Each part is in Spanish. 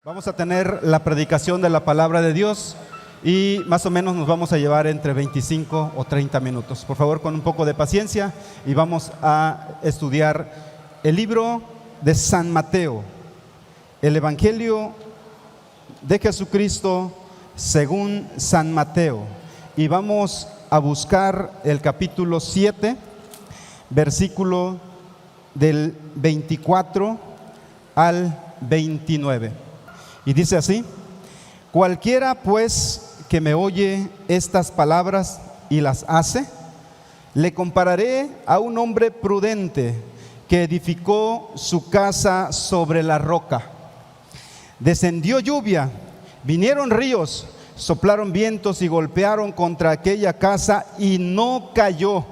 Vamos a tener la predicación de la palabra de Dios y más o menos nos vamos a llevar entre 25 o 30 minutos. Por favor, con un poco de paciencia, y vamos a estudiar el libro de San Mateo, el Evangelio de Jesucristo según San Mateo, y vamos a buscar el capítulo 7, versículo del 24 al 29. Y dice así: cualquiera pues que me oye estas palabras y las hace, le compararé a un hombre prudente que edificó su casa sobre la roca. Descendió lluvia, vinieron ríos, soplaron vientos y golpearon contra aquella casa y no cayó.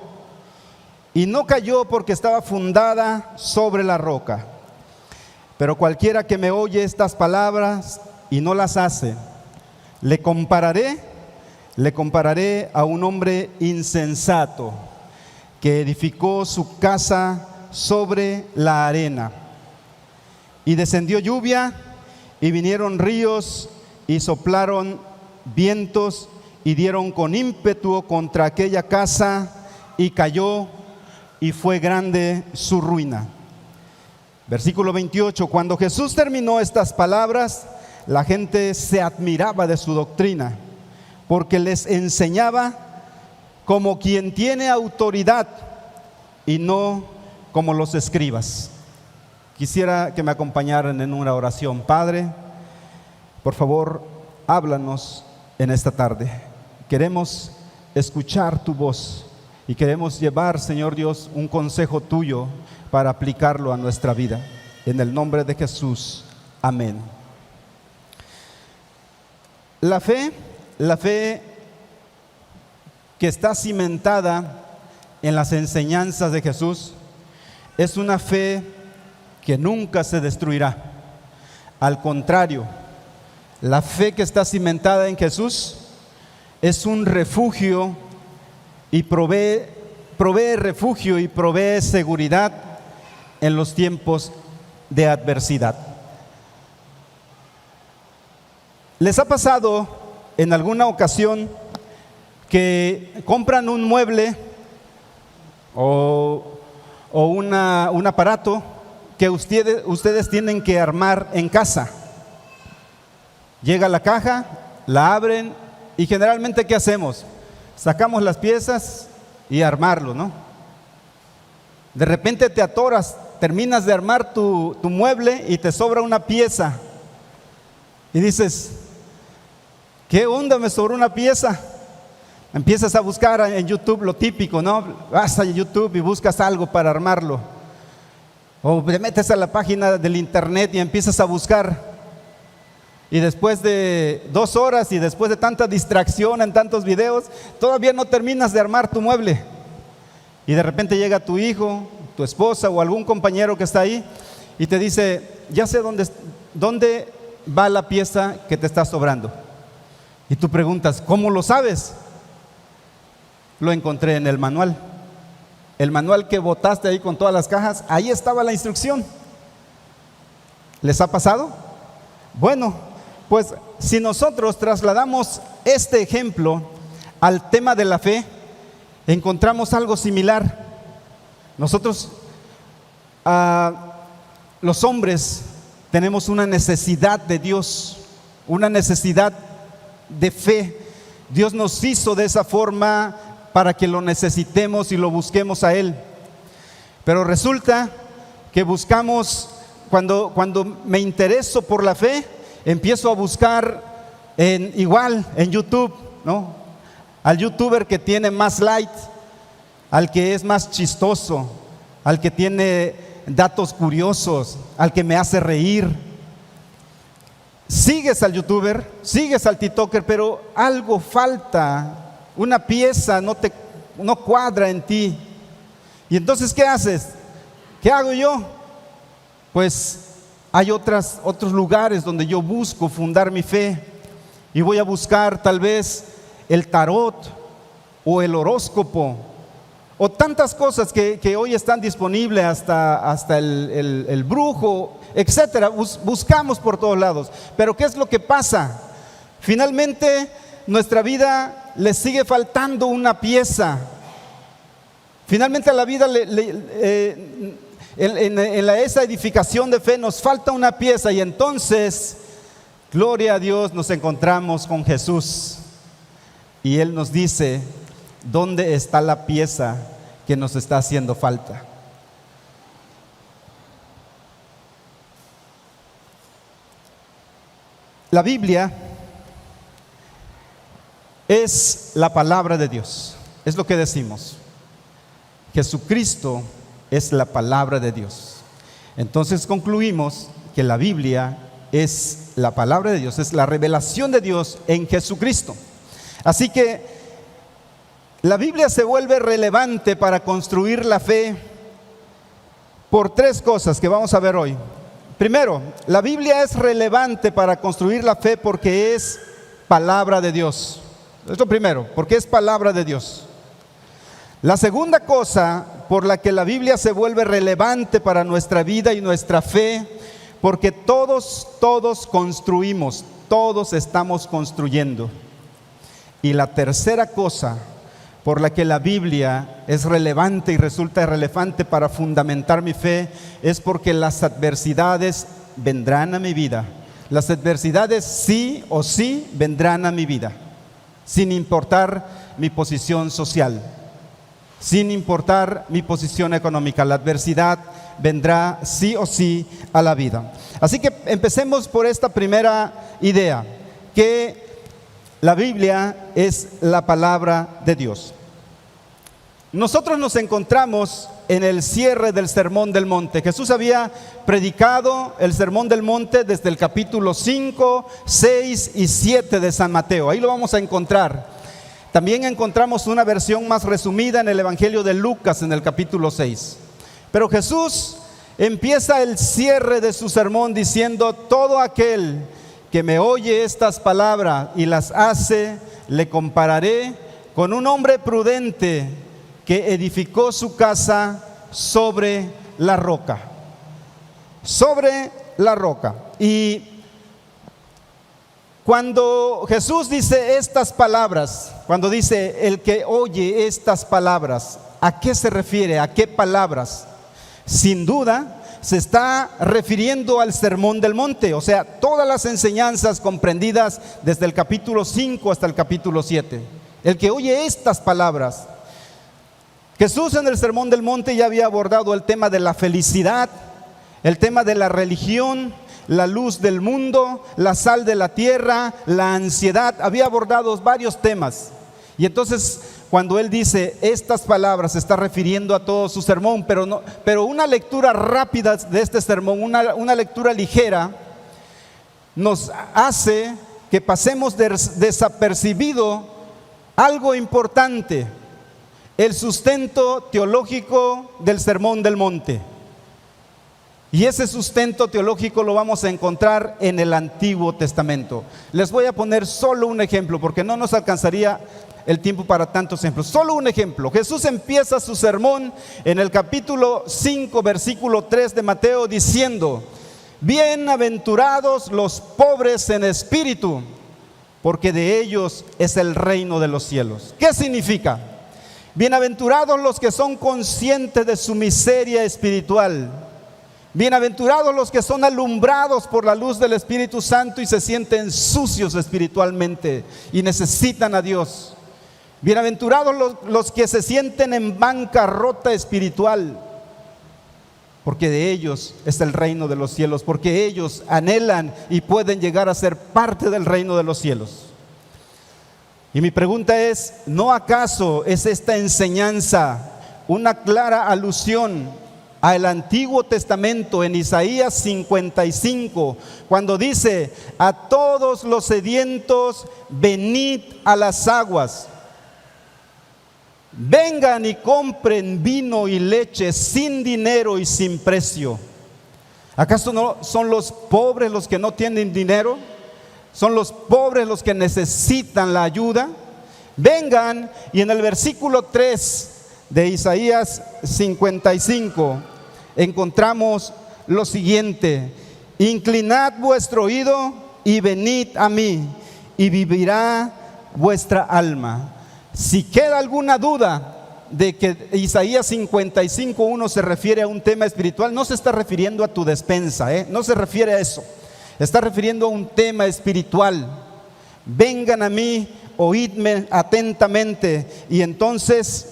Y no cayó porque estaba fundada sobre la roca. Pero cualquiera que me oye estas palabras y no las hace, le compararé a un hombre insensato que edificó su casa sobre la arena. Y descendió lluvia, y vinieron ríos, y soplaron vientos, y dieron con ímpetu contra aquella casa, y cayó, y fue grande su ruina. Versículo 28, cuando Jesús terminó estas palabras, la gente se admiraba de su doctrina, porque les enseñaba como quien tiene autoridad y no como los escribas. Quisiera que me acompañaran en una oración. Padre, por favor, háblanos en esta tarde. Queremos escuchar tu voz y queremos llevar, Señor Dios, un consejo tuyo para aplicarlo a nuestra vida. En el nombre de Jesús, amén. La fe que está cimentada en las enseñanzas de Jesús es una fe que nunca se destruirá. Al contrario, la fe que está cimentada en Jesús es un refugio y provee refugio y provee seguridad en los tiempos de adversidad. ¿Les ha pasado en alguna ocasión que compran un mueble o un aparato que ustedes tienen que armar en casa? Llega la caja, la abren y generalmente ¿qué hacemos? Sacamos las piezas y armarlo, ¿no? De repente te atoras, terminas de armar tu mueble y te sobra una pieza y dices: ¿qué onda? Me sobró una pieza. Empiezas a buscar en YouTube lo típico, ¿no? Vas a YouTube y buscas algo para armarlo, o te metes a la página del internet y empiezas a buscar, y después de 2 horas y después de tanta distracción en tantos videos, todavía no terminas de armar tu mueble. Y de repente llega tu hijo, tu esposa o algún compañero que está ahí y te dice: ya sé dónde va la pieza que te está sobrando. Y tú preguntas: ¿cómo lo sabes? Lo encontré en el manual. El manual que botaste ahí con todas las cajas, ahí estaba la instrucción. ¿Les ha pasado? Bueno, pues si nosotros trasladamos este ejemplo al tema de la fe, encontramos algo similar. Nosotros, los hombres, tenemos una necesidad de Dios, una necesidad de fe. Dios nos hizo de esa forma para que lo necesitemos y lo busquemos a Él. Pero resulta que buscamos, cuando me intereso por la fe, empiezo a buscar en YouTube, ¿no? Al youtuber que tiene más likes, al que es más chistoso, al que tiene datos curiosos, al que me hace reír. Sigues al youtuber, sigues al tiktoker, pero algo falta, una pieza no cuadra en ti. Y entonces, ¿qué haces? ¿Qué hago yo? Pues hay otros lugares donde yo busco fundar mi fe, y voy a buscar tal vez el tarot o el horóscopo o tantas cosas que hoy están disponibles, hasta el brujo etcétera. Buscamos por todos lados. Pero ¿qué es lo que pasa? Finalmente, nuestra vida le sigue faltando una pieza. Finalmente a la vida en esa edificación de fe nos falta una pieza, y entonces, gloria a Dios, nos encontramos con Jesús y Él nos dice: ¿dónde está la pieza que nos está haciendo falta? La Biblia es la palabra de Dios, es lo que decimos. Jesucristo es la palabra de Dios. Entonces concluimos que la Biblia es la palabra de Dios, es la revelación de Dios en Jesucristo. Así que la Biblia se vuelve relevante para construir la fe por tres cosas que vamos a ver hoy. Primero, la Biblia es relevante para construir la fe porque es palabra de Dios. Esto primero, porque es palabra de Dios. La segunda cosa por la que la Biblia se vuelve relevante para nuestra vida y nuestra fe, porque todos construimos, todos estamos construyendo. Y la tercera cosa por la que la Biblia es relevante y resulta relevante para fundamentar mi fe, es porque las adversidades vendrán a mi vida. Las adversidades sí o sí vendrán a mi vida, sin importar mi posición social, sin importar mi posición económica. La adversidad vendrá sí o sí a la vida. Así que empecemos por esta primera idea, que la Biblia es la palabra de Dios. Nosotros nos encontramos en el cierre del Sermón del Monte. Jesús había predicado el Sermón del Monte desde el capítulo 5, 6 y 7 de San Mateo. Ahí lo vamos a encontrar. También encontramos una versión más resumida en el Evangelio de Lucas en el capítulo 6. Pero Jesús empieza el cierre de su sermón diciendo: todo aquel que me oye estas palabras y las hace, le compararé con un hombre prudente que edificó su casa sobre la roca. Sobre la roca. Y cuando Jesús dice estas palabras, cuando dice el que oye estas palabras, ¿a qué se refiere? ¿A qué palabras? Sin duda se está refiriendo al Sermón del Monte, o sea, todas las enseñanzas comprendidas desde el capítulo 5 hasta el capítulo 7. El que oye estas palabras. Jesús en el Sermón del Monte ya había abordado el tema de la felicidad, el tema de la religión, la luz del mundo, la sal de la tierra, la ansiedad. Había abordado varios temas. Y entonces, cuando Él dice estas palabras, se está refiriendo a todo su sermón. Pero una lectura rápida de este sermón, una lectura ligera, nos hace que pasemos desapercibido algo importante: el sustento teológico del Sermón del Monte. Y ese sustento teológico lo vamos a encontrar en el Antiguo Testamento. Les voy a poner solo un ejemplo, porque no nos alcanzaría el tiempo para tantos ejemplos. Solo un ejemplo. Jesús empieza su sermón en el capítulo 5, versículo 3 de Mateo diciendo: bienaventurados los pobres en espíritu, porque de ellos es el reino de los cielos. ¿Qué significa? Bienaventurados los que son conscientes de su miseria espiritual. Bienaventurados los que son alumbrados por la luz del Espíritu Santo y se sienten sucios espiritualmente y necesitan a Dios. Bienaventurados los que se sienten en bancarrota espiritual, porque de ellos es el reino de los cielos, porque ellos anhelan y pueden llegar a ser parte del reino de los cielos. Y mi pregunta es: ¿no acaso es esta enseñanza una clara alusión al Antiguo Testamento en Isaías 55, cuando dice: a todos los sedientos venid a las aguas, vengan y compren vino y leche sin dinero y sin precio? ¿Acaso no son los pobres los que no tienen dinero? ¿Son los pobres los que necesitan la ayuda? Vengan. Y en el versículo 3 de Isaías 55 encontramos lo siguiente: inclinad vuestro oído y venid a mí, y vivirá vuestra alma. Si queda alguna duda de que Isaías 55:1 se refiere a un tema espiritual, no se está refiriendo a tu despensa, no se refiere a eso. Está refiriendo a un tema espiritual. Vengan a mí, oídme atentamente, y entonces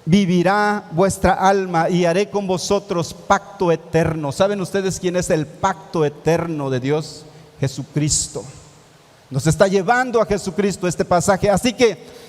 vivirá vuestra alma y haré con vosotros pacto eterno. ¿Saben ustedes quién es el pacto eterno de Dios? Jesucristo. Nos está llevando a Jesucristo este pasaje. Así que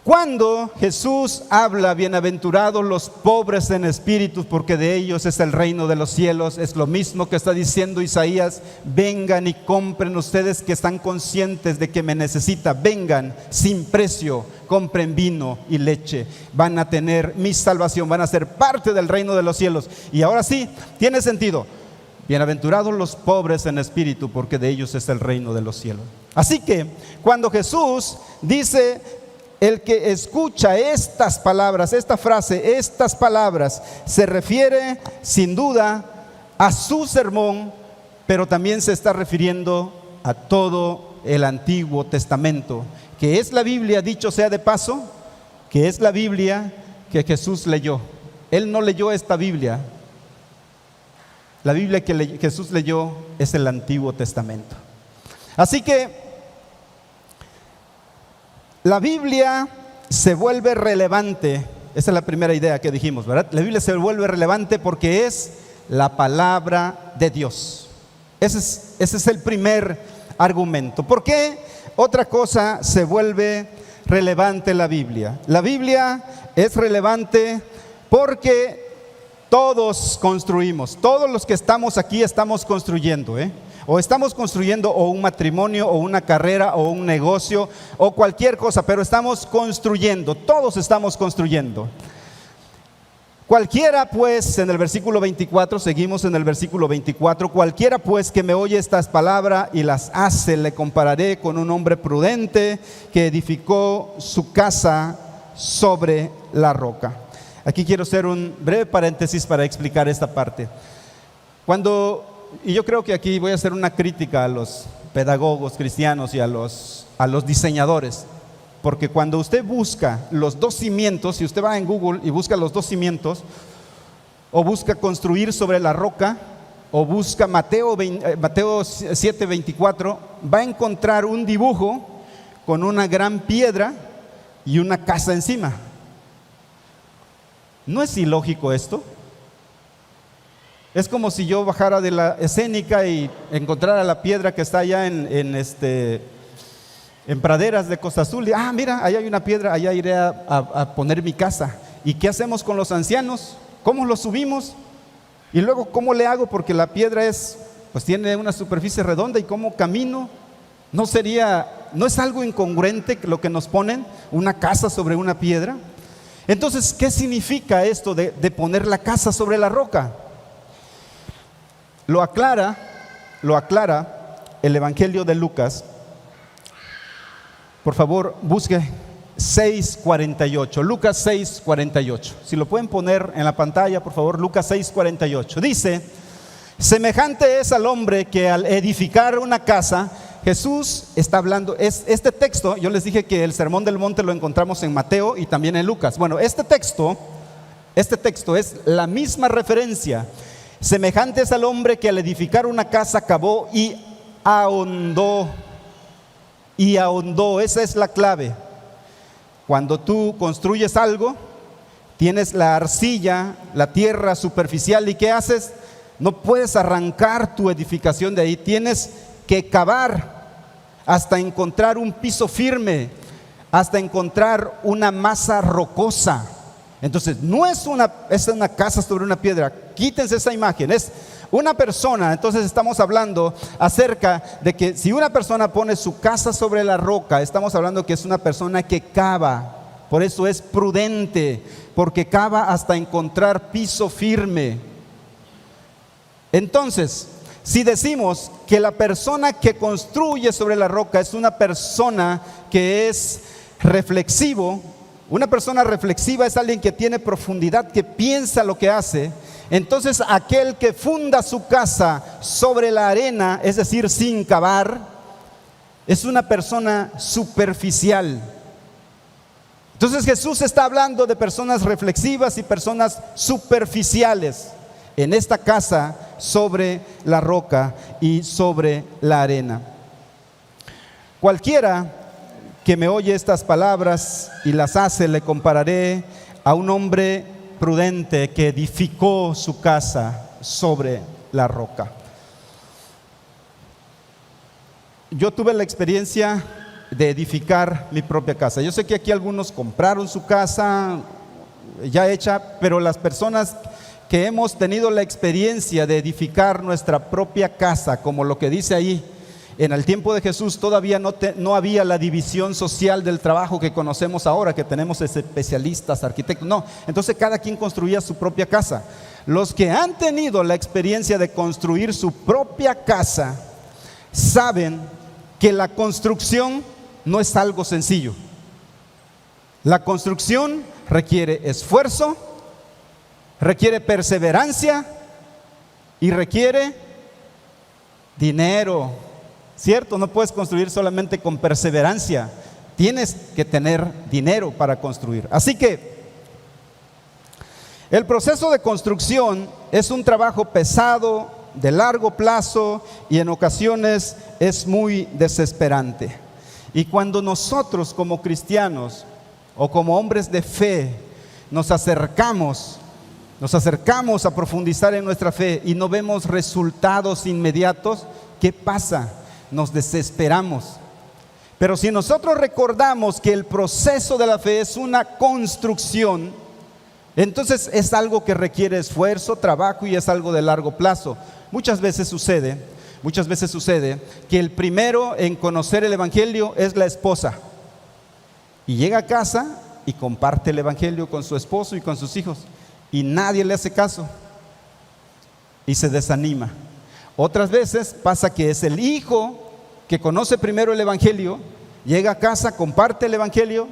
cuando Jesús habla, bienaventurados los pobres en espíritu, porque de ellos es el reino de los cielos, es lo mismo que está diciendo Isaías: vengan y compren, ustedes que están conscientes de que me necesita, vengan sin precio, compren vino y leche, van a tener mi salvación, van a ser parte del reino de los cielos. Y ahora sí, tiene sentido: bienaventurados los pobres en espíritu, porque de ellos es el reino de los cielos. Así que cuando Jesús dice: el que escucha estas palabras, esta frase, estas palabras, se refiere sin duda a su sermón, pero también se está refiriendo a todo el Antiguo Testamento, que es la Biblia, dicho sea de paso, que es la Biblia que Jesús leyó. Él no leyó esta Biblia. La Biblia que Jesús leyó es el Antiguo Testamento. Así que la Biblia se vuelve relevante. Esa es la primera idea que dijimos, ¿verdad? La Biblia se vuelve relevante porque es la palabra de Dios. Ese es el primer argumento. ¿Por qué otra cosa se vuelve relevante la Biblia? La Biblia es relevante porque todos construimos. Todos los que estamos aquí estamos construyendo, o estamos construyendo o un matrimonio, o una carrera, o un negocio, o cualquier cosa, pero estamos construyendo, todos estamos construyendo. Cualquiera pues, en el versículo 24, seguimos en el versículo 24, cualquiera pues que me oye estas palabras y las hace, le compararé con un hombre prudente que edificó su casa sobre la roca. Aquí quiero hacer un breve paréntesis para explicar esta parte. Y yo creo que aquí voy a hacer una crítica a los pedagogos cristianos y a los diseñadores, porque cuando usted busca los dos cimientos, si usted va en Google y busca los dos cimientos, o busca construir sobre la roca, o busca Mateo 7:24, va a encontrar un dibujo con una gran piedra y una casa encima. ¿No es ilógico esto? Es como si yo bajara de la escénica y encontrara la piedra que está allá en praderas de Costa Azul. Y mira, allá hay una piedra, allá iré a poner mi casa. ¿Y qué hacemos con los ancianos? ¿Cómo los subimos? Y luego, ¿cómo le hago? Porque la piedra pues tiene una superficie redonda. ¿Y cómo camino? ¿No es algo incongruente lo que nos ponen? Una casa sobre una piedra. Entonces, ¿qué significa esto de poner la casa sobre la roca? Lo aclara el Evangelio de Lucas. Por favor, busque 6:48, Lucas 6:48. Si lo pueden poner en la pantalla, por favor, Lucas 6:48. Dice: semejante es al hombre que al edificar una casa. Jesús está hablando, este texto, yo les dije que el Sermón del Monte lo encontramos en Mateo y también en Lucas. Bueno, este texto es la misma referencia. Semejante es al hombre que al edificar una casa cavó y ahondó. Esa es la clave. Cuando tú construyes algo, tienes la arcilla, la tierra superficial, ¿y qué haces? No puedes arrancar tu edificación de ahí, tienes que cavar hasta encontrar un piso firme, hasta encontrar una masa rocosa. Entonces no es una casa sobre una piedra. Quítense esa imagen, es una persona. Entonces estamos hablando acerca de que si una persona pone su casa sobre la roca, estamos hablando que es una persona que cava. Por eso es prudente, porque cava hasta encontrar piso firme. Entonces, si decimos que la persona que construye sobre la roca es una persona que es reflexivo, una persona reflexiva es alguien que tiene profundidad, que piensa lo que hace. Entonces aquel que funda su casa sobre la arena, es decir, sin cavar, es una persona superficial. Entonces Jesús está hablando de personas reflexivas y personas superficiales en esta casa sobre la roca y sobre la arena. Cualquiera que me oye estas palabras y las hace, le compararé a un hombre prudente que edificó su casa sobre la roca. Yo tuve la experiencia de edificar mi propia casa. Yo sé que aquí algunos compraron su casa ya hecha, pero las personas que hemos tenido la experiencia de edificar nuestra propia casa, como lo que dice ahí, en el tiempo de Jesús todavía no había la división social del trabajo que conocemos ahora, que tenemos especialistas, arquitectos, no. Entonces cada quien construía su propia casa. Los que han tenido la experiencia de construir su propia casa saben que la construcción no es algo sencillo. La construcción requiere esfuerzo, requiere perseverancia y requiere dinero, ¿cierto? No puedes construir solamente con perseverancia, tienes que tener dinero para construir. Así que el proceso de construcción es un trabajo pesado, de largo plazo, y en ocasiones es muy desesperante. Y cuando nosotros como cristianos o como hombres de fe nos acercamos a profundizar en nuestra fe y no vemos resultados inmediatos, ¿qué pasa? Nos desesperamos. Pero si nosotros recordamos que el proceso de la fe es una construcción, entonces es algo que requiere esfuerzo, trabajo y es algo de largo plazo. Muchas veces sucede que el primero en conocer el evangelio es la esposa, y llega a casa y comparte el evangelio con su esposo y con sus hijos, y nadie le hace caso y se desanima. Otras veces pasa que es el hijo que conoce primero el evangelio, llega a casa, comparte el evangelio,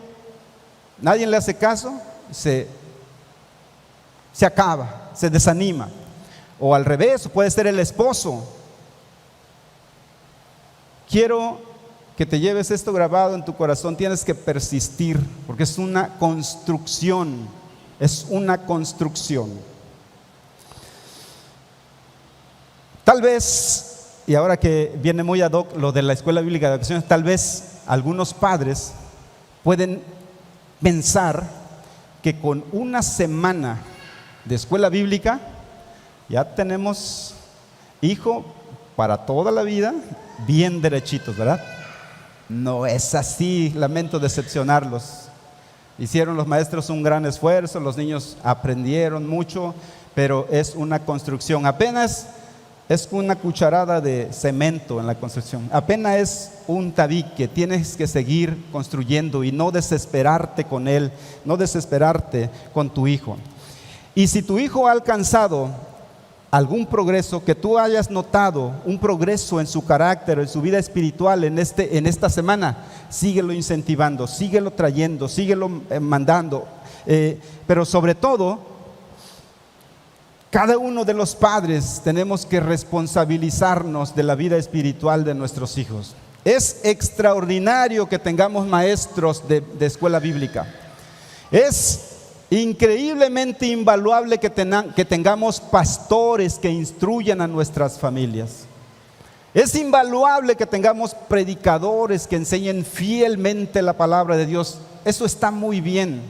nadie le hace caso, se acaba, se desanima. O al revés, puede ser el esposo. Quiero que te lleves esto grabado en tu corazón, tienes que persistir, porque es una construcción, Tal vez, y ahora que viene muy ad hoc lo de la escuela bíblica de vacaciones, tal vez algunos padres pueden pensar que con una semana de escuela bíblica ya tenemos hijo para toda la vida, bien derechitos, ¿verdad? No es así, lamento decepcionarlos. Hicieron los maestros un gran esfuerzo, los niños aprendieron mucho, pero es una construcción. Apenas es una cucharada de cemento en la construcción, apenas es un tabique. Tienes que seguir construyendo y no desesperarte con él, no desesperarte con tu hijo. Y si tu hijo ha alcanzado algún progreso, que tú hayas notado un progreso en su carácter, en su vida espiritual en esta semana, síguelo incentivando, síguelo trayendo, síguelo mandando, pero sobre todo, cada uno de los padres tenemos que responsabilizarnos de la vida espiritual de nuestros hijos. Es extraordinario que tengamos maestros de escuela bíblica. Es increíblemente invaluable que tengamos pastores que instruyan a nuestras familias. Es invaluable que tengamos predicadores que enseñen fielmente la palabra de Dios. Eso está muy bien.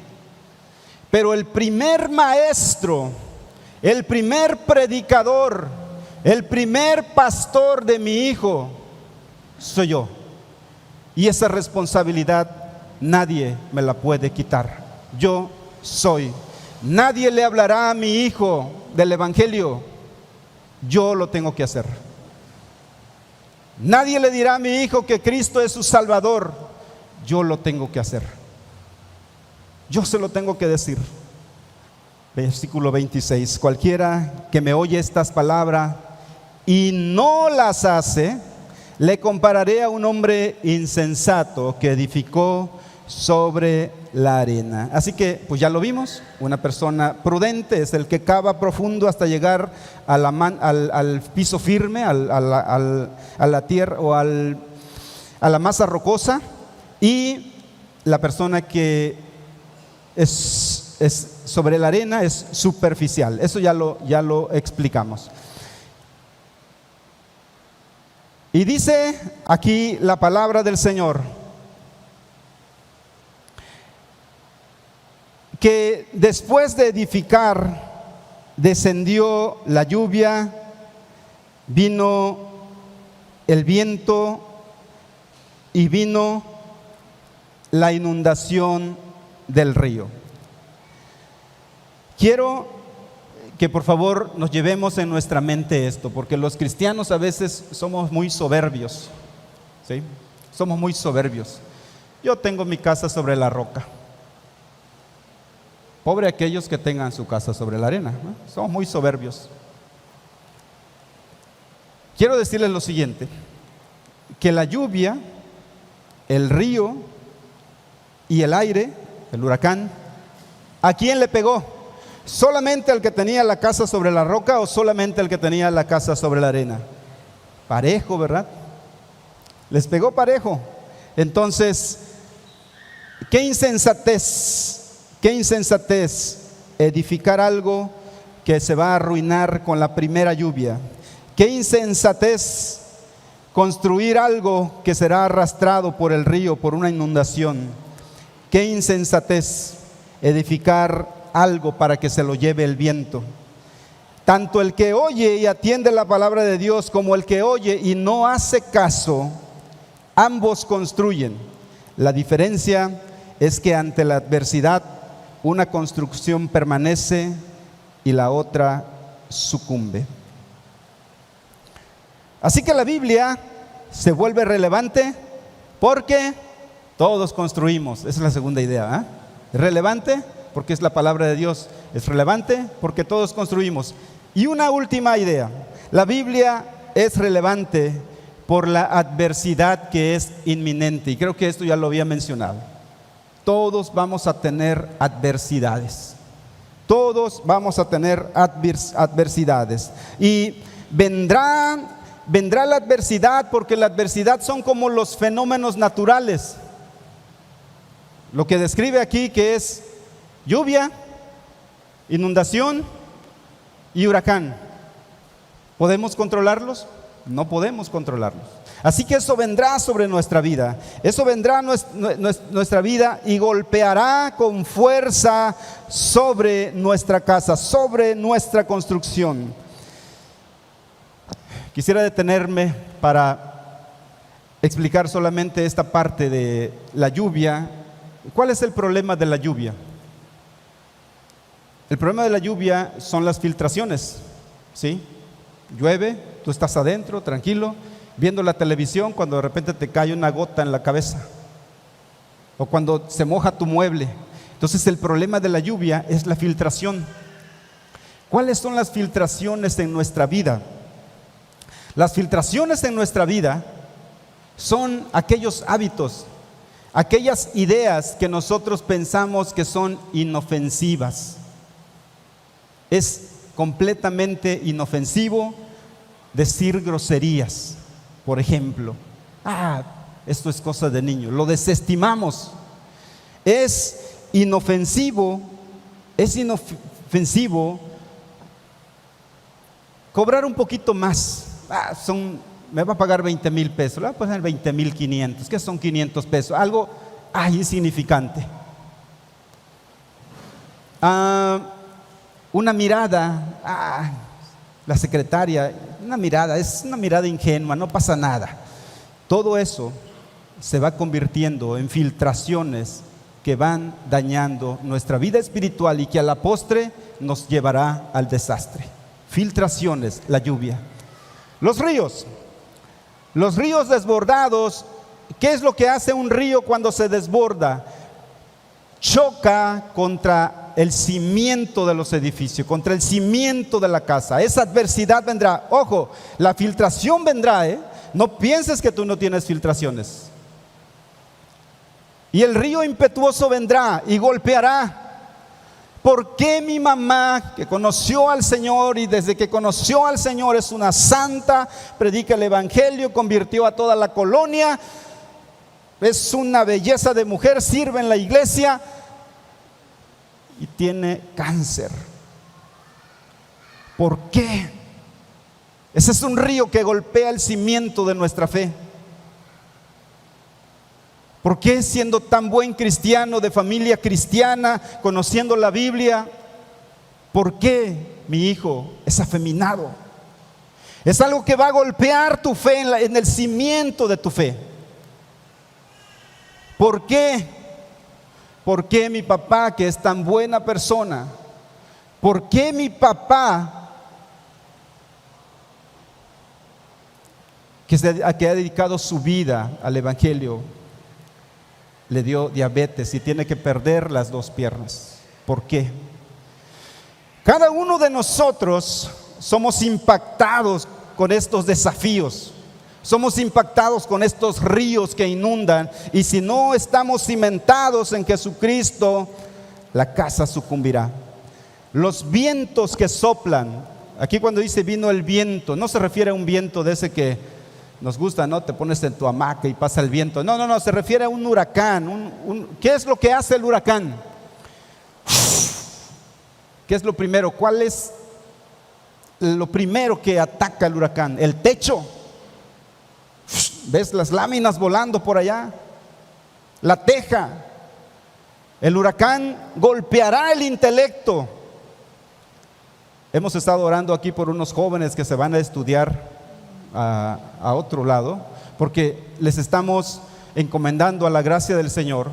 Pero el primer maestro, el primer predicador, el primer pastor de mi hijo soy yo. Y esa responsabilidad nadie me la puede quitar. Yo soy. Nadie le hablará a mi hijo del evangelio, yo lo tengo que hacer. Nadie le dirá a mi hijo que Cristo es su Salvador, yo lo tengo que hacer. Yo se lo tengo que decir. Versículo 26: cualquiera que me oye estas palabras y no las hace, le compararé a un hombre insensato que edificó sobre la arena. Así que, pues ya lo vimos, una persona prudente es el que cava profundo hasta llegar a al piso firme, a la tierra o a la masa rocosa, y la persona que es sobre la arena es superficial. Eso ya lo explicamos. Y dice aquí la palabra del Señor que después de edificar descendió la lluvia, vino el viento y vino la inundación del río. Quiero que por favor nos llevemos en nuestra mente esto, porque los cristianos a veces somos muy soberbios, ¿sí? Somos muy soberbios. Yo tengo mi casa sobre la roca. Pobre aquellos que tengan su casa sobre la arena, ¿no? Somos muy soberbios. Quiero decirles lo siguiente, que la lluvia, el río y el aire, el huracán, ¿a quién le pegó? ¿Solamente al que tenía la casa sobre la roca o solamente al que tenía la casa sobre la arena? Parejo, ¿verdad? Les pegó parejo. Entonces, qué insensatez edificar algo que se va a arruinar con la primera lluvia. Qué insensatez construir algo que será arrastrado por el río, por una inundación. Qué insensatez edificar algo para que se lo lleve el viento. Tanto el que oye y atiende la palabra de Dios como el que oye y no hace caso, ambos construyen. La diferencia es que ante la adversidad una construcción permanece y la otra sucumbe. Así que la Biblia se vuelve relevante porque todos construimos. Esa es la segunda idea, ¿eh? Relevante porque es la palabra de Dios. Es relevante porque todos construimos. Y una última idea: la Biblia es relevante por la adversidad que es inminente. Y creo que esto ya lo había mencionado. Todos vamos a tener adversidades. Todos vamos a tener adversidades. Y vendrá la adversidad, porque la adversidad son como los fenómenos naturales. Lo que describe aquí, que es lluvia, inundación y huracán. ¿Podemos controlarlos? No podemos controlarlos. Así que eso vendrá sobre nuestra vida. Eso vendrá a nuestra vida y golpeará con fuerza sobre nuestra casa, sobre nuestra construcción. Quisiera detenerme para explicar solamente esta parte de la lluvia. ¿Cuál es el problema de la lluvia? El problema de la lluvia son las filtraciones, ¿sí? Llueve, tú estás adentro, tranquilo, viendo la televisión, cuando de repente te cae una gota en la cabeza, o cuando se moja tu mueble. Entonces el problema de la lluvia es la filtración. ¿Cuáles son las filtraciones en nuestra vida? Las filtraciones en nuestra vida son aquellos hábitos, aquellas ideas que nosotros pensamos que son inofensivas. Es completamente inofensivo decir groserías, por ejemplo. Esto es cosa de niño, lo desestimamos. Es inofensivo cobrar un poquito más. Me va a pagar 20,000 pesos, le voy a poner 20,500. ¿Qué son 500 pesos? Algo insignificante. Una mirada, la secretaria, es una mirada ingenua, no pasa nada. Todo eso se va convirtiendo en filtraciones que van dañando nuestra vida espiritual y que a la postre nos llevará al desastre. Filtraciones, la lluvia. Los ríos desbordados. ¿Qué es lo que hace un río cuando se desborda? Choca contra el cimiento de los edificios, contra el cimiento de la casa. Esa adversidad vendrá. Ojo, la filtración vendrá, No pienses que tú no tienes filtraciones. y el río impetuoso vendrá y golpeará. ¿Por qué mi mamá, que conoció al Señor y desde que conoció al Señor es una santa, predica el evangelio, convirtió a toda la colonia, es una belleza de mujer, sirve en la iglesia y tiene cáncer? ¿Por qué? Ese es un río que golpea el cimiento de nuestra fe. ¿Por qué, siendo tan buen cristiano, de familia cristiana, conociendo la Biblia, por qué mi hijo es afeminado? Es algo que va a golpear tu fe en el cimiento de tu fe. ¿Por qué? ¿Por qué mi papá, que es tan buena persona? ¿Por qué mi papá, que ha dedicado su vida al evangelio, le dio diabetes y tiene que perder las dos piernas? ¿Por qué? Cada uno de nosotros somos impactados con estos desafíos, somos impactados con estos ríos que inundan, y si no estamos cimentados en Jesucristo, la casa sucumbirá. Los vientos que soplan, aquí cuando dice vino el viento, no se refiere a un viento de ese que nos gusta, ¿no? Te pones en tu hamaca y pasa el viento. No, se refiere a un huracán. ¿Qué es lo que hace el huracán? ¿Qué es lo primero? ¿Cuál es lo primero que ataca el huracán? El techo. ¿Ves las láminas volando por allá? La teja. El huracán golpeará el intelecto. Hemos estado orando aquí por unos jóvenes que se van a estudiar a otro lado, porque les estamos encomendando a la gracia del Señor,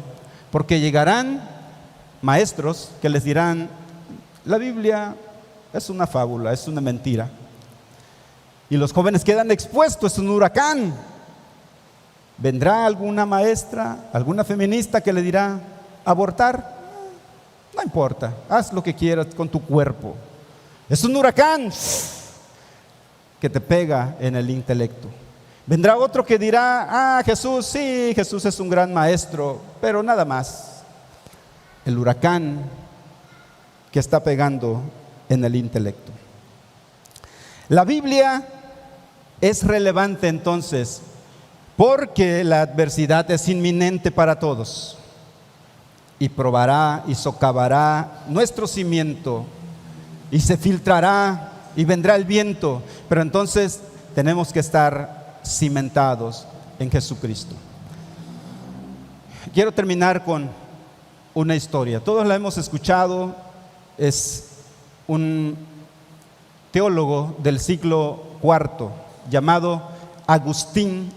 porque llegarán maestros que les dirán: la Biblia es una fábula, es una mentira. Y los jóvenes quedan expuestos, es un huracán. Vendrá alguna maestra, alguna feminista que le dirá: abortar, no importa, haz lo que quieras con tu cuerpo. Es un huracán que te pega en el intelecto. Vendrá otro que dirá: Jesús, sí, Jesús es un gran maestro, pero nada más. El huracán que está pegando en el intelecto. La Biblia es relevante entonces porque la adversidad es inminente para todos y probará y socavará nuestro cimiento y se filtrará y vendrá el viento, pero entonces tenemos que estar cimentados en Jesucristo. Quiero terminar con una historia. Todos la hemos escuchado. Es un teólogo del siglo IV llamado Agustín.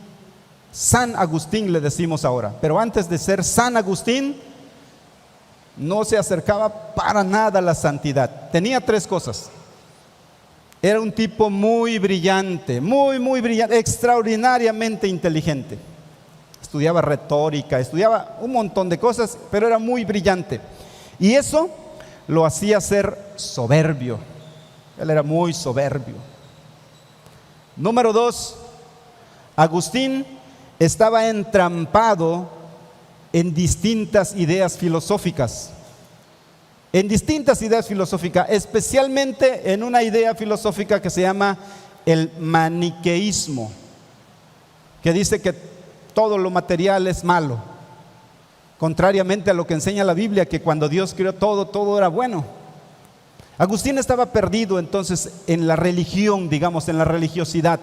San Agustín le decimos ahora, pero antes de ser San Agustín no se acercaba para nada a la santidad. Tenía tres cosas. Era un tipo muy brillante, muy brillante, extraordinariamente inteligente. Estudiaba retórica, estudiaba un montón de cosas, pero era muy brillante. Y eso lo hacía ser soberbio. Él era muy soberbio. Número 2, Agustín estaba entrampado en distintas ideas filosóficas. Especialmente en una idea filosófica que se llama el maniqueísmo, que dice que todo lo material es malo, contrariamente a lo que enseña la Biblia, que cuando Dios creó todo era bueno. Agustín estaba perdido entonces en la religión, digamos, en la religiosidad.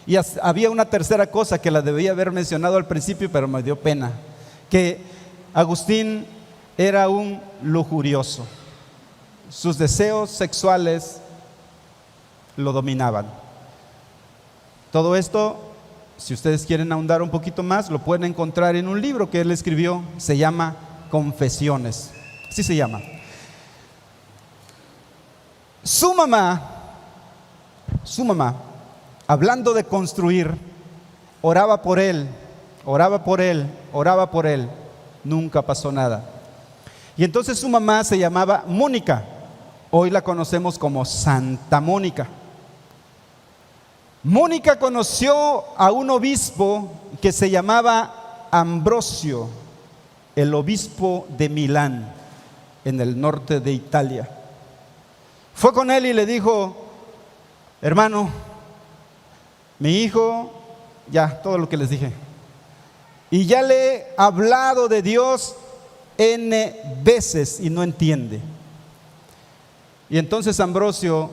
Y había una tercera cosa que la debía haber mencionado al principio, pero me dio pena, que Agustín era un lujurioso. Sus deseos sexuales lo dominaban. Todo esto, si ustedes quieren ahondar un poquito más, lo pueden encontrar en un libro que él escribió, se llama Confesiones. Así se llama. Su mamá, hablando de construir, oraba por él, nunca pasó nada. Y entonces su mamá se llamaba Mónica, hoy la conocemos como Santa Mónica. Mónica conoció a un obispo que se llamaba Ambrosio, el obispo de Milán, en el norte de Italia. Fue con él y le dijo: hermano, mi hijo, ya, todo lo que les dije, y ya le he hablado de Dios N veces y no entiende. Y entonces Ambrosio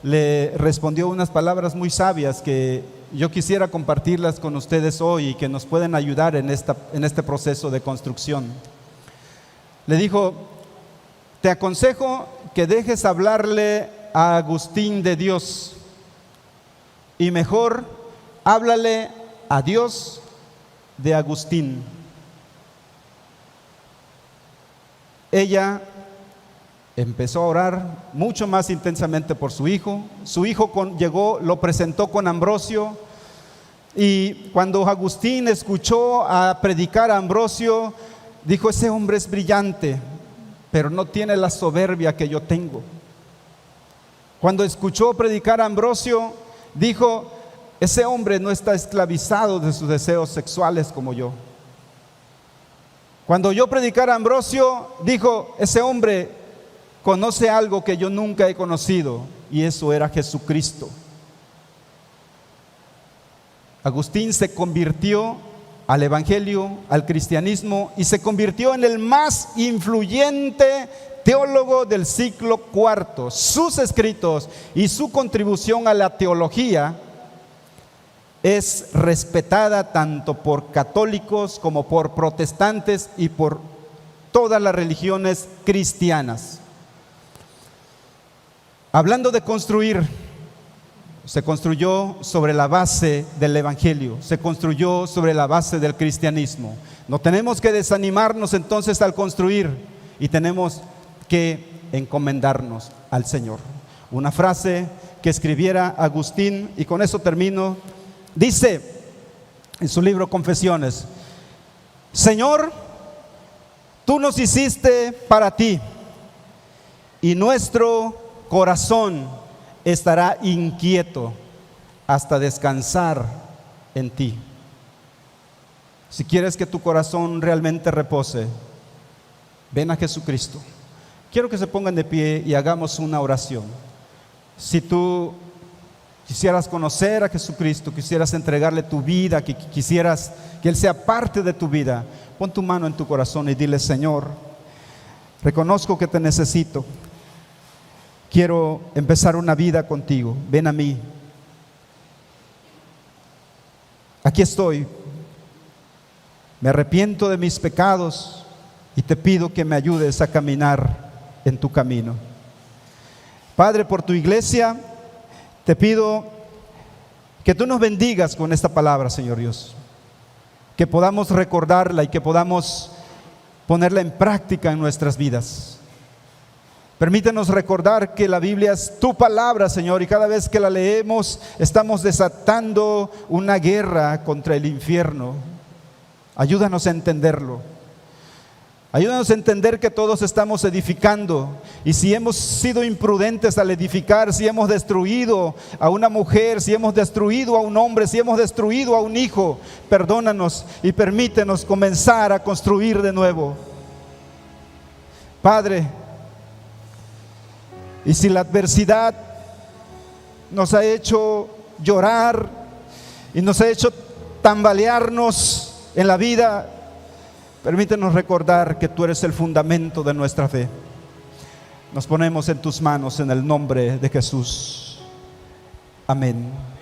le respondió unas palabras muy sabias que yo quisiera compartirlas con ustedes hoy y que nos pueden ayudar en este proceso de construcción. Le dijo: te aconsejo que dejes hablarle a Agustín de Dios y mejor háblale a Dios de Agustín. Ella empezó a orar mucho más intensamente por su hijo. Su hijo llegó, lo presentó con Ambrosio, y cuando Agustín escuchó a predicar a Ambrosio, dijo: ese hombre es brillante, pero no tiene la soberbia que yo tengo. Cuando escuchó predicar a Ambrosio, dijo: ese hombre no está esclavizado de sus deseos sexuales como yo. Cuando oyó predicar a Ambrosio, dijo: ese hombre conoce algo que yo nunca he conocido, y eso era Jesucristo. Agustín se convirtió al evangelio, al cristianismo, y se convirtió en el más influyente teólogo del siglo IV. Sus escritos y su contribución a la teología es respetada tanto por católicos como por protestantes y por todas las religiones cristianas. Hablando de construir, se construyó sobre la base del evangelio, se construyó sobre la base del cristianismo. No tenemos que desanimarnos entonces al construir, y tenemos que encomendarnos al Señor. Una frase que escribiera Agustín, y con eso termino, dice en su libro Confesiones: Señor, tú nos hiciste para ti, y nuestro corazón estará inquieto hasta descansar en ti. Si quieres que tu corazón realmente repose, ven a Jesucristo. Quiero que se pongan de pie y hagamos una oración. Si tú quisieras conocer a Jesucristo, quisieras entregarle tu vida, que quisieras que Él sea parte de tu vida, pon tu mano en tu corazón y dile: Señor, reconozco que te necesito. Quiero empezar una vida contigo. Ven a mí. Aquí estoy. Me arrepiento de mis pecados y te pido que me ayudes a caminar en tu camino. Padre, por tu iglesia, te pido que tú nos bendigas con esta palabra, Señor Dios. Que podamos recordarla y que podamos ponerla en práctica en nuestras vidas. Permítenos recordar que la Biblia es tu palabra, Señor, y cada vez que la leemos estamos desatando una guerra contra el infierno. Ayúdanos a entenderlo. Ayúdanos a entender que todos estamos edificando, y si hemos sido imprudentes al edificar, si hemos destruido a una mujer, si hemos destruido a un hombre, si hemos destruido a un hijo, perdónanos y permítenos comenzar a construir de nuevo. Padre, y si la adversidad nos ha hecho llorar y nos ha hecho tambalearnos en la vida, permítenos recordar que tú eres el fundamento de nuestra fe. Nos ponemos en tus manos en el nombre de Jesús. Amén.